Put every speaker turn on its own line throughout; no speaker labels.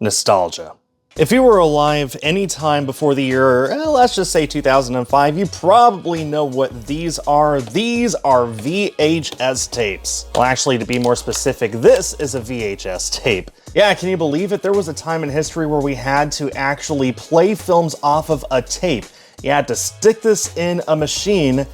Nostalgia. If you were alive any time before the year, let's just say 2005, you probably know what these are. These are VHS tapes. Well, actually, to be more specific, this is a VHS tape. Yeah, can you believe it? There was a time in history where we had to actually play films off of a tape. You had to stick this in a machine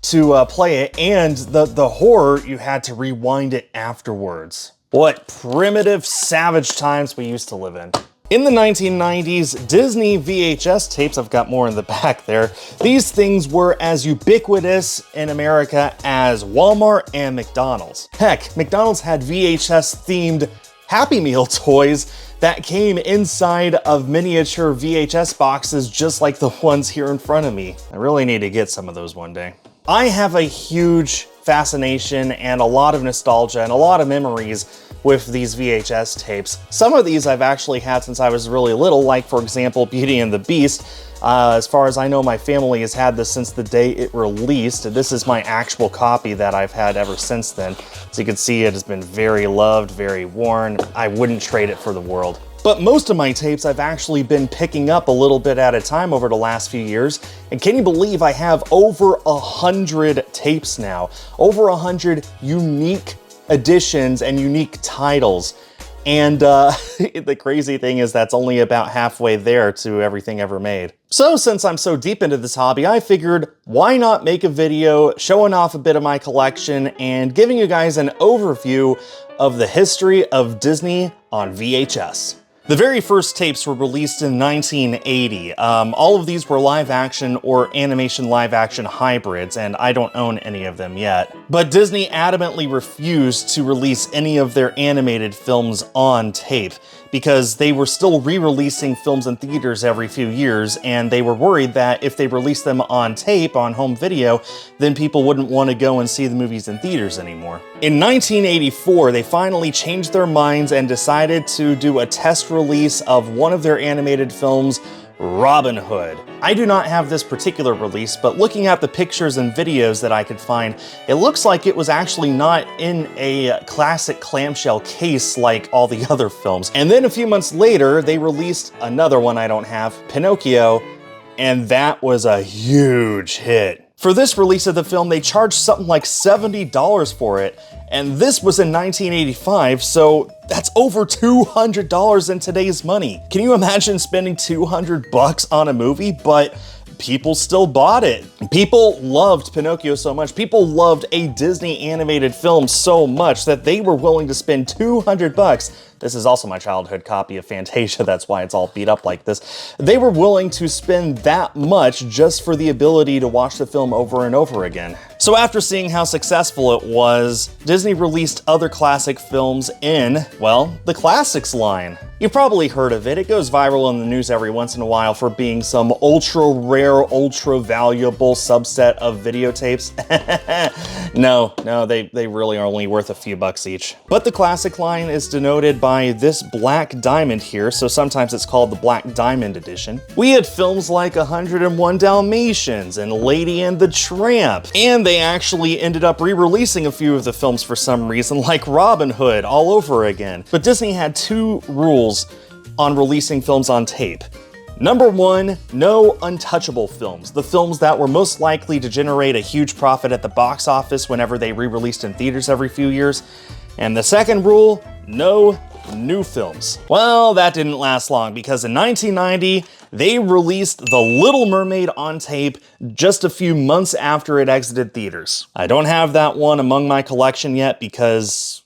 to play it, and the horror, you had to rewind it afterwards. What primitive, savage times we used to live in. In the 1990s, Disney VHS tapes, I've got more in the back there, these things were as ubiquitous in America as Walmart and McDonald's. Heck, McDonald's had VHS-themed Happy Meal toys that came inside of miniature VHS boxes just like the ones here in front of me. I really need to get some of those one day. I have a huge fascination and a lot of nostalgia and a lot of memories with these VHS tapes. Some of these I've actually had since I was really little, like for example, Beauty and the Beast. As far as I know, my family has had this since the day it released. This is my actual copy that I've had ever since then. As you can see, it has been very loved, very worn. I wouldn't trade it for the world. But most of my tapes I've actually been picking up a little bit at a time over the last few years. And can you believe I have over 100 tapes now? Over 100 unique editions and unique titles. And the crazy thing is that's only about halfway there to everything ever made. So since I'm so deep into this hobby, I figured why not make a video showing off a bit of my collection and giving you guys an overview of the history of Disney on VHS. The very first tapes were released in 1980. All of these were live action or animation live action hybrids, and I don't own any of them yet. But Disney adamantly refused to release any of their animated films on tape because they were still re-releasing films in theaters every few years, and they were worried that if they released them on tape, on home video, then people wouldn't want to go and see the movies in theaters anymore. In 1984, they finally changed their minds and decided to do a test release of one of their animated films, Robin Hood. I do not have this particular release, but looking at the pictures and videos that I could find, it looks like it was actually not in a classic clamshell case like all the other films. And then a few months later, they released another one I don't have, Pinocchio, and that was a huge hit. For this release of the film, they charged something like $70 for it, and this was in 1985, so that's over $200 in today's money. Can you imagine spending 200 bucks on a movie? But people still bought it. People loved Pinocchio so much. People loved a Disney animated film so much that they were willing to spend 200 bucks. This is also my childhood copy of Fantasia, that's why it's all beat up like this. They were willing to spend that much just for the ability to watch the film over and over again. So after seeing how successful it was, Disney released other classic films in, well, the Classics line. You've probably heard of it. It goes viral in the news every once in a while for being some ultra rare, ultra valuable subset of videotapes. No, they really are only worth a few bucks each. But the Classic line is denoted by this black diamond here, so sometimes it's called the Black Diamond Edition. We had films like 101 Dalmatians and Lady and the Tramp, and they actually ended up re-releasing a few of the films for some reason, like Robin Hood all over again. But Disney had two rules on releasing films on tape. Number one, no untouchable films, the films that were most likely to generate a huge profit at the box office whenever they re-released in theaters every few years. And the second rule, no new films. Well, that didn't last long because in 1990, they released The Little Mermaid on tape just a few months after it exited theaters. I don't have that one among my collection yet because,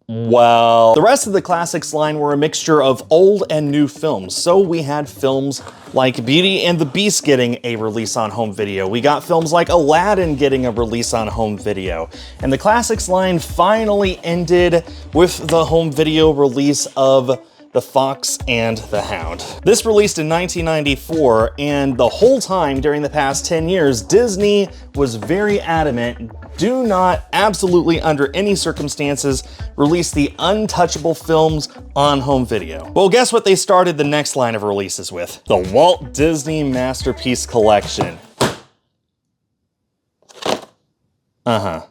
well, the rest of the Classics line were a mixture of old and new films. So we had films like Beauty and the Beast getting a release on home video. We got films like Aladdin getting a release on home video. And the Classics line finally ended with the home video release of The Fox and the Hound. This released in 1994, and the whole time during the past 10 years, Disney was very adamant, do not, absolutely under any circumstances, release the untouchable films on home video. Well, guess what they started the next line of releases with? The Walt Disney Masterpiece Collection. The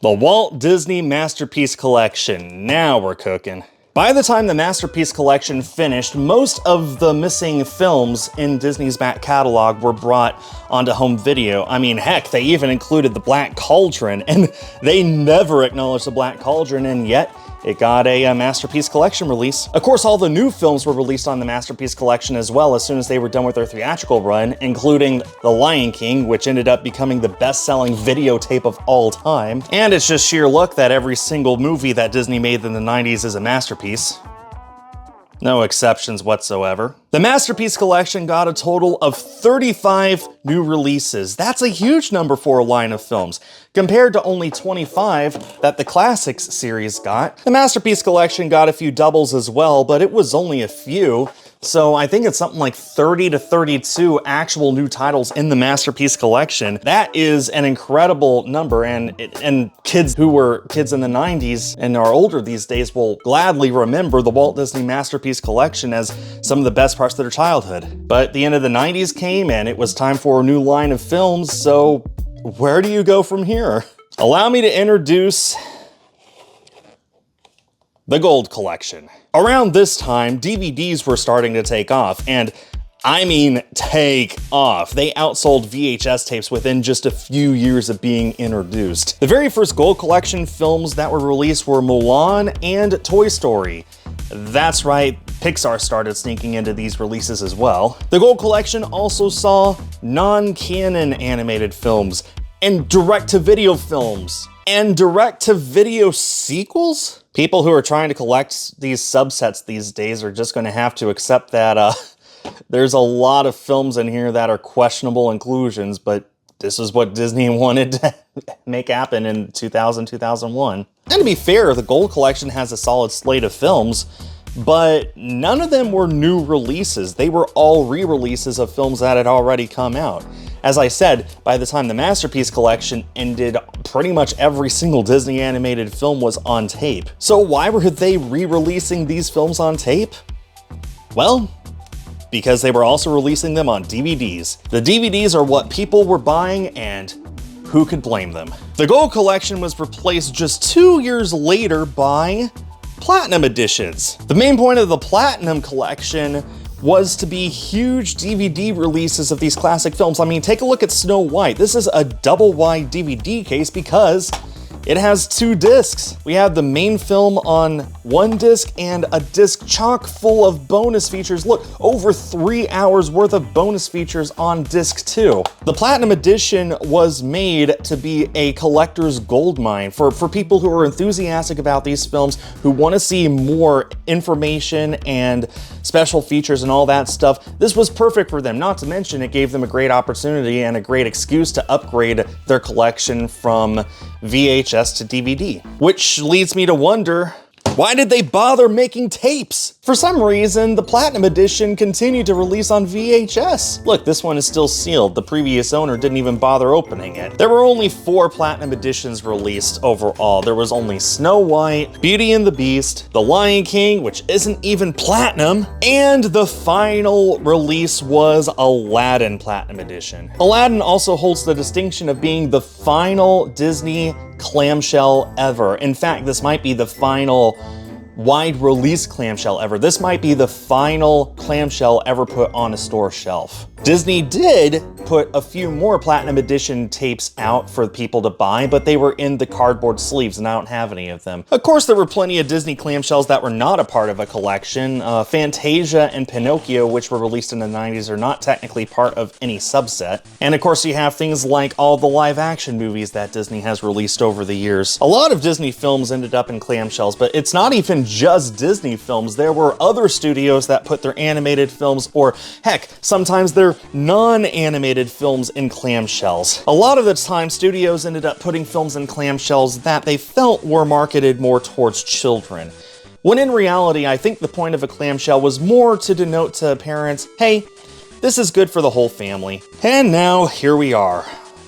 Walt Disney Masterpiece Collection. Now we're cooking. By the time the Masterpiece Collection finished, most of the missing films in Disney's back catalog were brought onto home video. I mean, heck, they even included The Black Cauldron, and they never acknowledged The Black Cauldron, and yet it got a Masterpiece Collection release. Of course, all the new films were released on the Masterpiece Collection as well as soon as they were done with their theatrical run, including The Lion King, which ended up becoming the best-selling videotape of all time. And it's just sheer luck that every single movie that Disney made in the 90s is a masterpiece. No exceptions whatsoever. The Masterpiece Collection got a total of 35 new releases. That's a huge number for a line of films, compared to only 25 that the Classics series got. The Masterpiece Collection got a few doubles as well, but it was only a few. So I think it's something like 30 to 32 actual new titles in the Masterpiece Collection. That is an incredible number, and kids who were kids in the 90s and are older these days will gladly remember the Walt Disney Masterpiece Collection as some of the best parts of their childhood. But the end of the 90s came and it was time for a new line of films, so where do you go from here? Allow me to introduce the Gold Collection. Around this time, DVDs were starting to take off, and I mean take off. They outsold VHS tapes within just a few years of being introduced. The very first Gold Collection films that were released were Mulan and Toy Story. That's right, Pixar started sneaking into these releases as well. The Gold Collection also saw non-canon animated films and direct-to-video films and direct-to-video sequels? People who are trying to collect these subsets these days are just going to have to accept that there's a lot of films in here that are questionable inclusions, but this is what Disney wanted to make happen in 2000, 2001. And to be fair, the Gold Collection has a solid slate of films, but none of them were new releases. They were all re-releases of films that had already come out. As I said, by the time the Masterpiece Collection ended, pretty much every single Disney animated film was on tape. So why were they re-releasing these films on tape? Well, because they were also releasing them on DVDs. The DVDs are what people were buying, and who could blame them? The Gold Collection was replaced just 2 years later by Platinum Editions. The main point of the Platinum Collection was to be huge DVD releases of these classic films. I mean, take a look at Snow White. This is a double wide DVD case because it has 2 discs. We have the main film on 1 disc and a disc chock full of bonus features. Look, over 3 hours worth of bonus features on disc 2. The Platinum Edition was made to be a collector's goldmine for people who are enthusiastic about these films, who want to see more information and special features and all that stuff. This was perfect for them. Not to mention, it gave them a great opportunity and a great excuse to upgrade their collection from VHS to DVD. Which leads me to wonder, why did they bother making tapes? For some reason, the Platinum Edition continued to release on VHS. Look, this one is still sealed. The previous owner didn't even bother opening it. There were only 4 Platinum Editions released overall. There was only Snow White, Beauty and the Beast, The Lion King, which isn't even Platinum, and the final release was Aladdin Platinum Edition. Aladdin also holds the distinction of being the final Disney clamshell ever. In fact, this might be the final wide release clamshell ever. This might be the final clamshell ever put on a store shelf. Disney did put a few more Platinum Edition tapes out for people to buy, but they were in the cardboard sleeves, and I don't have any of them. Of course, there were plenty of Disney clamshells that were not a part of a collection. Fantasia and Pinocchio, which were released in the 90s, are not technically part of any subset. And of course, you have things like all the live-action movies that Disney has released over the years. A lot of Disney films ended up in clamshells, but it's not even just Disney films. There were other studios that put their animated films, or heck, sometimes their non-animated films in clamshells. A lot of the time, studios ended up putting films in clamshells that they felt were marketed more towards children. When in reality, I think the point of a clamshell was more to denote to parents, hey, this is good for the whole family. And now, here we are.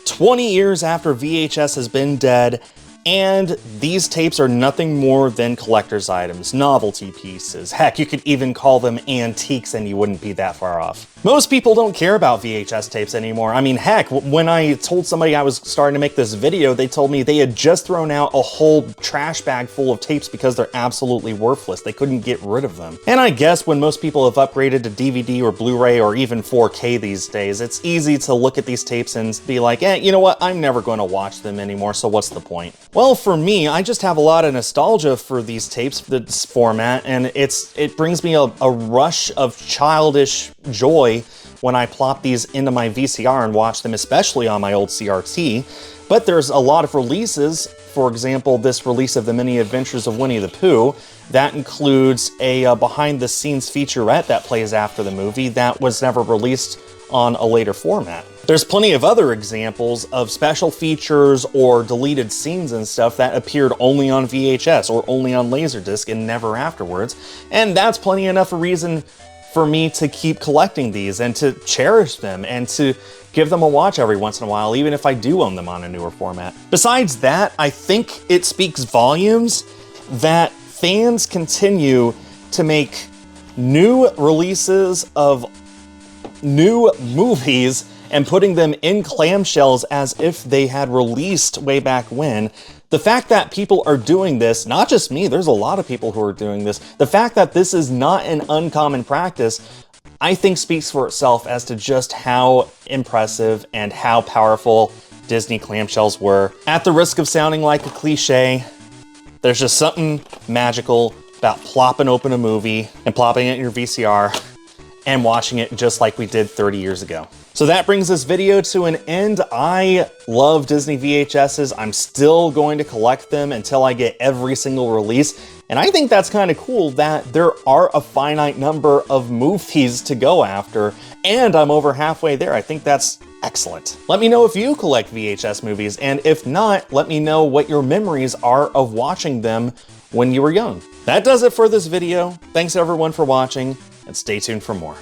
20 years after VHS has been dead, And these tapes are nothing more than collector's items, novelty pieces. Heck, you could even call them antiques and you wouldn't be that far off. Most people don't care about VHS tapes anymore. I mean, heck, when I told somebody I was starting to make this video, they told me they had just thrown out a whole trash bag full of tapes because they're absolutely worthless. They couldn't get rid of them. And I guess when most people have upgraded to DVD or Blu-ray or even 4K these days, it's easy to look at these tapes and be like, you know what, I'm never going to watch them anymore, so what's the point? Well, for me, I just have a lot of nostalgia for these tapes, this format, and it brings me a rush of childish joy when I plop these into my VCR and watch them, especially on my old CRT. But there's a lot of releases. For example, this release of The Many Adventures of Winnie the Pooh, that includes a behind-the-scenes featurette that plays after the movie that was never released on a later format. There's plenty of other examples of special features or deleted scenes and stuff that appeared only on VHS or only on Laserdisc and never afterwards, and that's plenty enough a reason for me to keep collecting these and to cherish them and to give them a watch every once in a while, even if I do own them on a newer format. Besides that, I think it speaks volumes that fans continue to make new releases of new movies and putting them in clamshells as if they had released way back when. The fact that people are doing this, not just me, there's a lot of people who are doing this, the fact that this is not an uncommon practice, I think speaks for itself as to just how impressive and how powerful Disney clamshells were. At the risk of sounding like a cliche, there's just something magical about plopping open a movie and plopping it in your VCR and watching it just like we did 30 years ago. So that brings this video to an end. I love Disney VHSs. I'm still going to collect them until I get every single release. And I think that's kind of cool that there are a finite number of movies to go after, and I'm over halfway there. I think that's excellent. Let me know if you collect VHS movies, and if not, let me know what your memories are of watching them when you were young. That does it for this video. Thanks everyone for watching, and stay tuned for more.